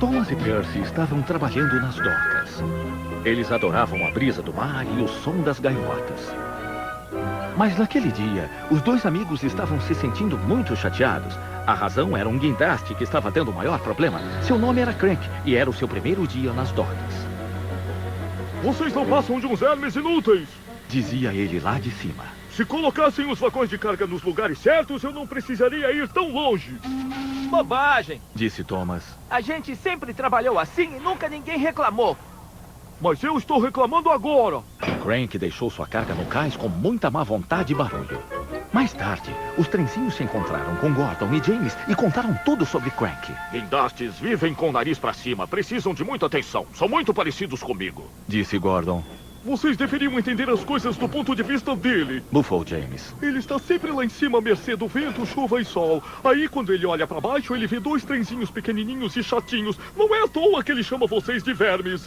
Thomas e Percy estavam trabalhando nas docas. Eles adoravam a brisa do mar e o som das gaivotas. Mas naquele dia, os dois amigos estavam se sentindo muito chateados. A razão era um guindaste que estava tendo o maior problema. Seu nome era Crank e era o seu primeiro dia nas docas. Vocês não passam de uns vermes inúteis, dizia ele lá de cima. Se colocassem os vagões de carga nos lugares certos, eu não precisaria ir tão longe. Bobagem, disse Thomas. A gente sempre trabalhou assim e nunca ninguém reclamou. Mas eu estou reclamando agora. Crank deixou sua carga no cais com muita má vontade e barulho. Mais tarde, os trenzinhos se encontraram com Gordon e James e contaram tudo sobre Crank. Guindastes vivem com o nariz pra cima, precisam de muita atenção. São muito parecidos comigo, disse Gordon. Vocês deveriam entender as coisas do ponto de vista dele, bufou James. Ele está sempre lá em cima à mercê do vento, chuva e sol. Aí, quando ele olha pra baixo, ele vê dois trenzinhos pequenininhos e chatinhos. Não é à toa que ele chama vocês de vermes.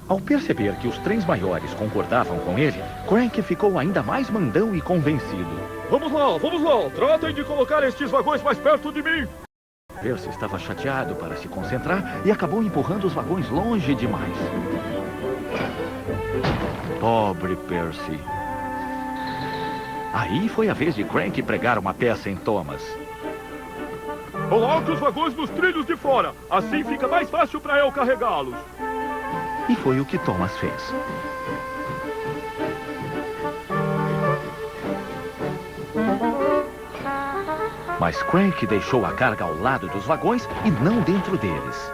Ao perceber que os trens maiores concordavam com ele, Crank ficou ainda mais mandão e convencido. Vamos lá. Tratem de colocar estes vagões mais perto de mim. Percy estava chateado para se concentrar e acabou empurrando os vagões longe demais. Pobre Percy. Aí foi a vez de Crank pregar uma peça em Thomas. Coloque os vagões nos trilhos de fora. Assim fica mais fácil para eu carregá-los. E foi o que Thomas fez. Mas Crank deixou a carga ao lado dos vagões e não dentro deles.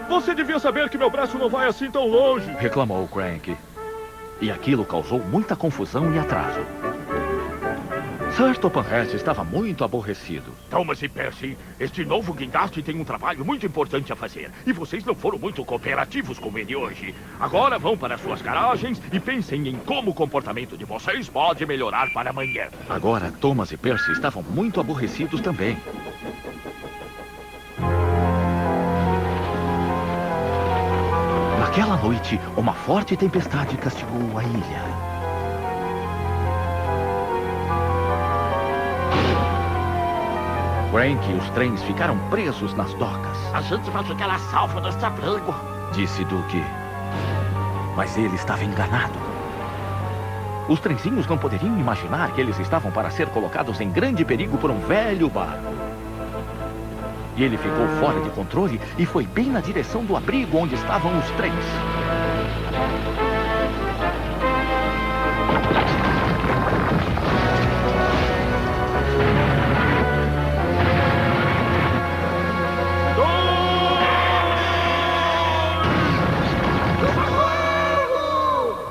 Você devia saber que meu braço não vai assim tão longe, reclamou Crank. E aquilo causou muita confusão e atraso. Sir Topanhat estava muito aborrecido. Thomas e Percy, este novo guindaste tem um trabalho muito importante a fazer. E vocês não foram muito cooperativos com ele hoje. Agora vão para suas garagens e pensem em como o comportamento de vocês pode melhorar para amanhã. Agora, Thomas e Percy estavam muito aborrecidos também. Naquela noite, uma forte tempestade castigou a ilha. Crank e os trens ficaram presos nas docas. A gente vai ficar a salvo deste abrigo, disse Duke. Mas ele estava enganado. Os trenzinhos não poderiam imaginar que eles estavam para ser colocados em grande perigo por um velho barco. E ele ficou fora de controle e foi bem na direção do abrigo onde estavam os trens.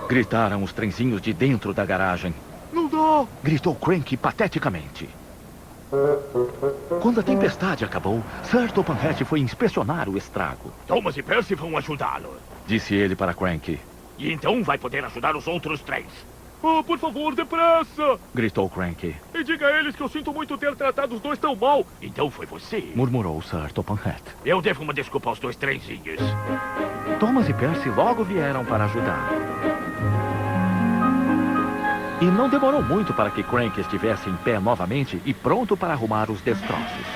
Gritaram os trenzinhos de dentro da garagem. Não dá! Gritou Crank pateticamente. Quando a tempestade acabou, Sir Topanhat foi inspecionar o estrago. Thomas e Percy vão ajudá-lo, disse ele para Crank. E então vai poder ajudar os outros trens. Oh, por favor, depressa! Gritou Crank. E diga a eles que eu sinto muito ter tratado os dois tão mal. Então foi você, murmurou Sir Topanhat. Eu devo uma desculpa aos dois trenzinhos. Thomas e Percy logo vieram para ajudar. E não demorou muito para que Crank estivesse em pé novamente e pronto para arrumar os destroços.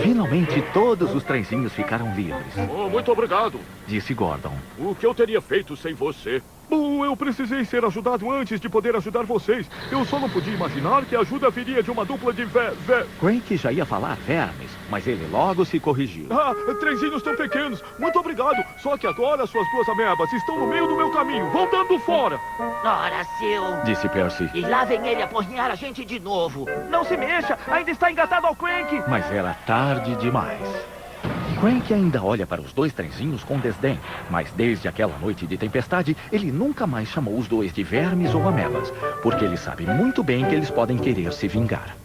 Finalmente, todos os trenzinhos ficaram livres. Oh, muito obrigado, disse Gordon. O que eu teria feito sem você? Bom, eu precisei ser ajudado antes de poder ajudar vocês. Eu só não podia imaginar que a ajuda viria de uma dupla de Crank já ia falar vermes, mas ele logo se corrigiu. Ah, trenzinhos tão pequenos. Muito obrigado. Só que agora suas duas amebas estão no meio do meu caminho. Vão dando fora. Ora, seu, disse Percy. E lá vem ele aporrinhar a gente de novo. Não se mexa, ainda está engatado ao Crank. Mas era tarde demais. Crank ainda olha para os dois trenzinhos com desdém, mas desde aquela noite de tempestade, ele nunca mais chamou os dois de vermes ou amebas, porque ele sabe muito bem que eles podem querer se vingar.